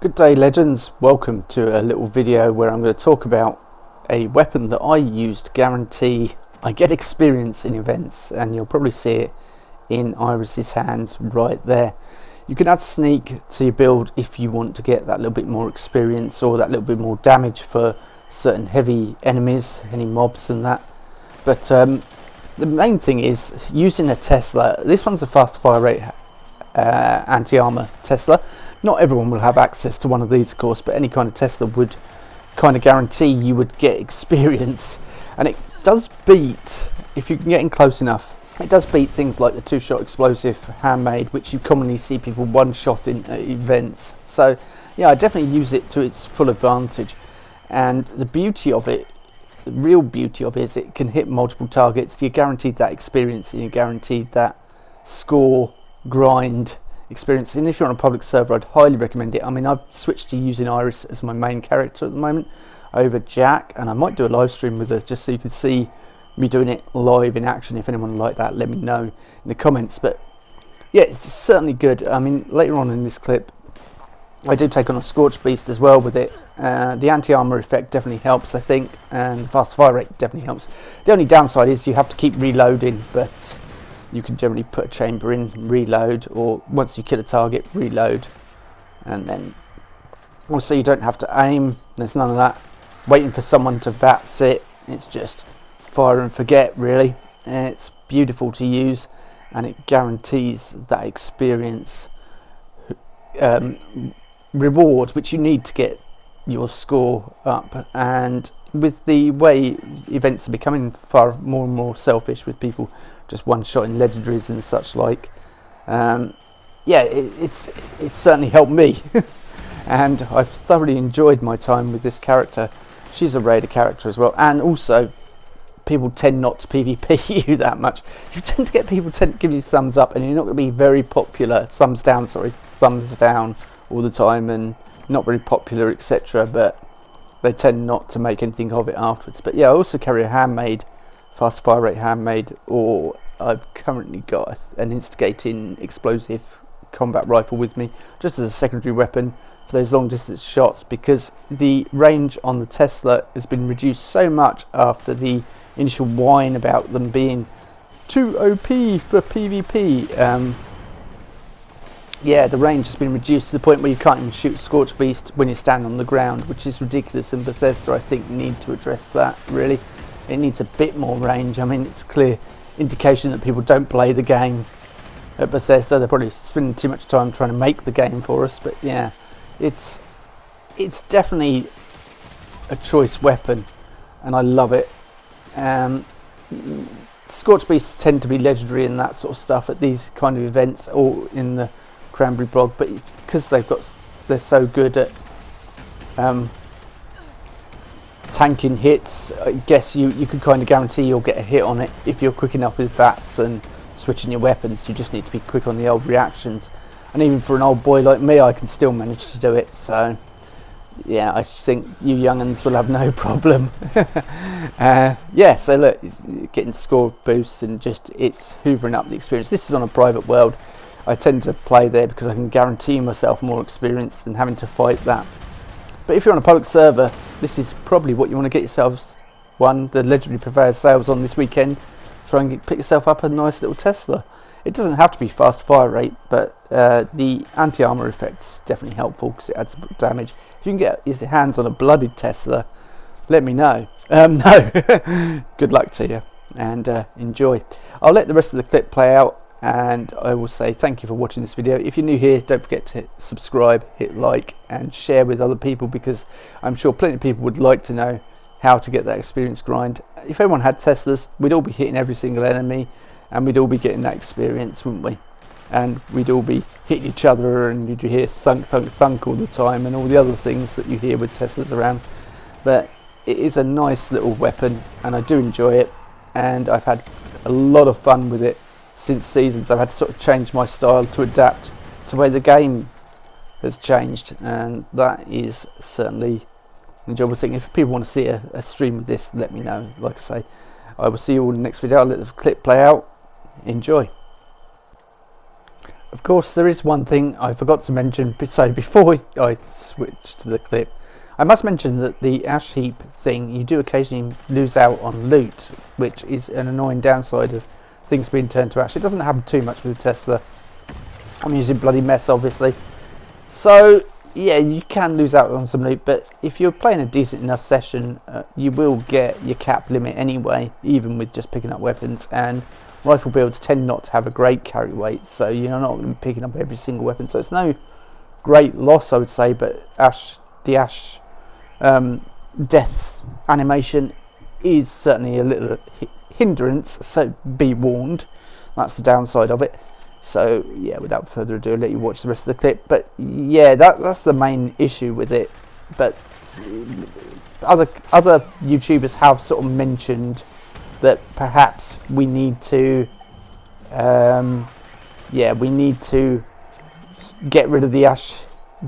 Good day, legends. Welcome to a little video where I'm going to talk about a weapon that I use to guarantee I get experience in events, and you'll probably see it in Iris's hands right there. You can add sneak to your build if you want to get that little bit more experience or that little bit more damage for certain heavy enemies, any mobs and that. But the main thing is using a Tesla. This one's a fast fire rate anti-armor Tesla. Not everyone will have access to one of these, of course, but any kind of Tesla would kind of guarantee you would get experience. And it does beat, if you can get in close enough, it does beat things like the two-shot explosive handmade, which you commonly see people one-shot in events. So yeah, I definitely use it to its full advantage. And the beauty of it, the real beauty of it, is it can hit multiple targets. You're guaranteed that experience, and you're guaranteed that score grind experience. And if you're on a public server, I'd highly recommend it. I mean, I've switched to using Iris as my main character at the moment over Jack, and I might do a live stream with her just so you can see me doing it live in action. If anyone would like that, let me know in the comments. But yeah, it's certainly good. I mean, later on in this clip I do take on a Scorch Beast as well with it. The anti-armor effect definitely helps, I think, and the fast fire rate definitely helps. The only downside is you have to keep reloading, but you can generally put a chamber in, reload, or once you kill a target, reload. And then also you don't have to aim, there's none of that waiting for someone to VATS it. It's just fire and forget, really. And it's beautiful to use, and it guarantees that experience reward which you need to get your score up. And with the way events are becoming far more and more selfish, with people just one-shotting legendaries and such like, yeah, it's certainly helped me. And I've thoroughly enjoyed my time with this character. She's a raider character as well, and also people tend not to PvP you that much. You tend to get people give you thumbs up, and you're not going to be very popular, thumbs down all the time, and not very popular, etc. But they tend not to make anything of it afterwards. But yeah, I also carry a handmade, fast fire rate handmade, or I've currently got an instigating explosive combat rifle with me, just as a secondary weapon for those long distance shots, because the range on the Tesla has been reduced so much after the initial whine about them being too OP for PvP. Yeah, the range has been reduced to the point where you can't even shoot Scorch Beast when you stand on the ground, which is ridiculous, and Bethesda, I think, need to address that, really. It needs a bit more range. I mean, it's clear indication that people don't play the game at Bethesda. They're probably spending too much time trying to make the game for us, but yeah, it's definitely a choice weapon, and I love it. Scorch Beasts tend to be legendary and that sort of stuff at these kind of events, or in the Cranberry Bog, but because they're so good at tanking hits, I guess you can kind of guarantee you'll get a hit on it if you're quick enough with VATS and switching your weapons. You just need to be quick on the old reactions, and even for an old boy like me, I can still manage to do it. So yeah, I just think you young'uns will have no problem. Yeah, so look, getting score boosts and just it's hoovering up the experience. This is on a private world. I tend to play there because I can guarantee myself more experience than having to fight that. But if you're on a public server, this is probably what you want to get yourselves the legendary purveyor sales on this weekend. Try and pick yourself up a nice little Tesla. It doesn't have to be fast fire rate, but the anti-armor effect's definitely helpful because it adds damage. If you can get your hands on a blooded Tesla, let me know. No, good luck to you, and enjoy. I'll let the rest of the clip play out, and I will say thank you for watching this video. If you're new here, don't forget to hit subscribe, hit like, and share with other people, because I'm sure plenty of people would like to know how to get that experience grind. If everyone had Teslas, we'd all be hitting every single enemy, and we'd all be getting that experience, wouldn't we? And we'd all be hitting each other, and you'd hear thunk, thunk, thunk all the time, and all the other things that you hear with Teslas around. But it is a nice little weapon, and I do enjoy it, and I've had a lot of fun with it since Seasons. I've had to sort of change my style to adapt to where the game has changed, and that is certainly an enjoyable thing. If people want to see a stream of this, let me know. Like I say, I will see you all in the next video. I'll let the clip play out. Enjoy. Of course, there is one thing I forgot to mention. So before I switch to the clip, I must mention that the ash heap thing, you do occasionally lose out on loot, which is an annoying downside of things being turned to ash. It doesn't happen too much with the Tesla. I'm using bloody mess, obviously. So yeah, you can lose out on some loot, but if you're playing a decent enough session, you will get your cap limit anyway, even with just picking up weapons. And rifle builds tend not to have a great carry weight, so you're not going to be picking up every single weapon. So it's no great loss, I would say, but the ash death animation is certainly a little hindrance, so be warned. That's the downside of it. So yeah, without further ado, I'll let you watch the rest of the clip. But yeah, that's the main issue with it. But other YouTubers have sort of mentioned that perhaps we need to we need to get rid of the ash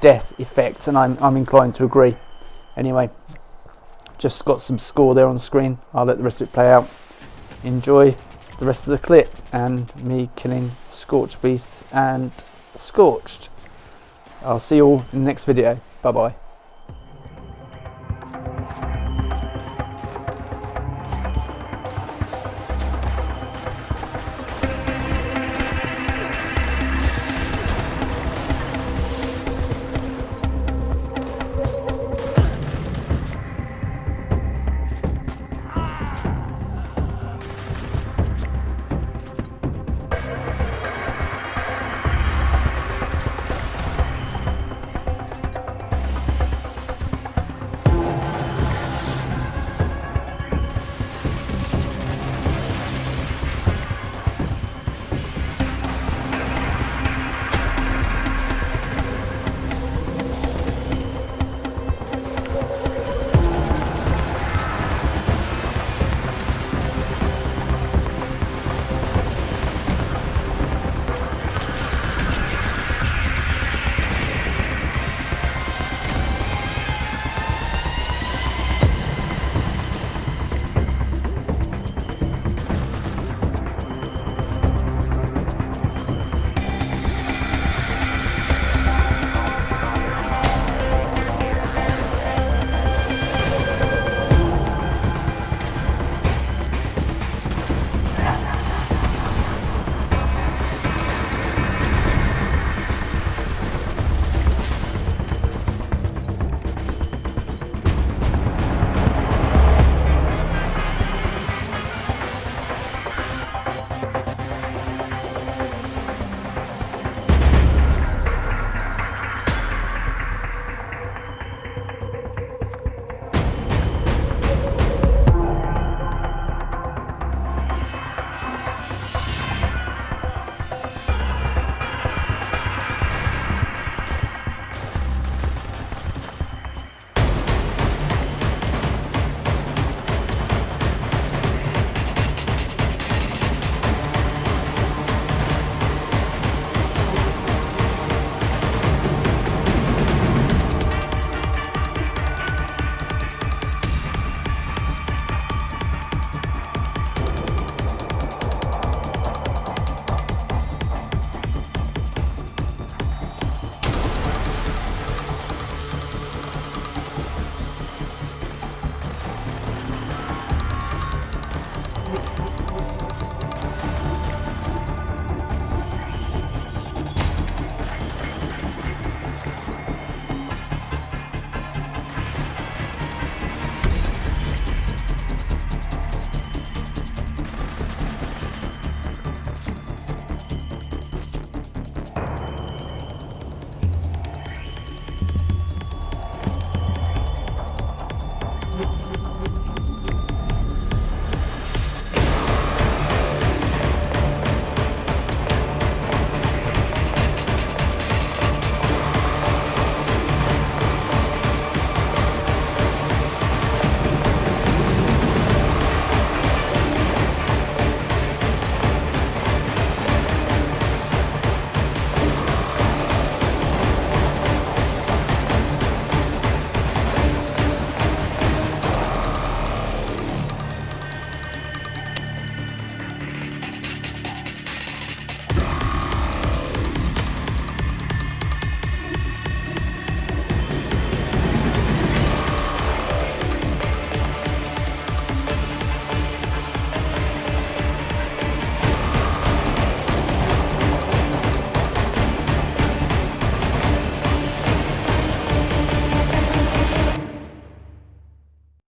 death effect, and I'm inclined to agree. Anyway, just got some score there on the screen. I'll let the rest of it play out. Enjoy the rest of the clip and me killing Scorched Beasts and Scorched. I'll see you all in the next video. Bye bye.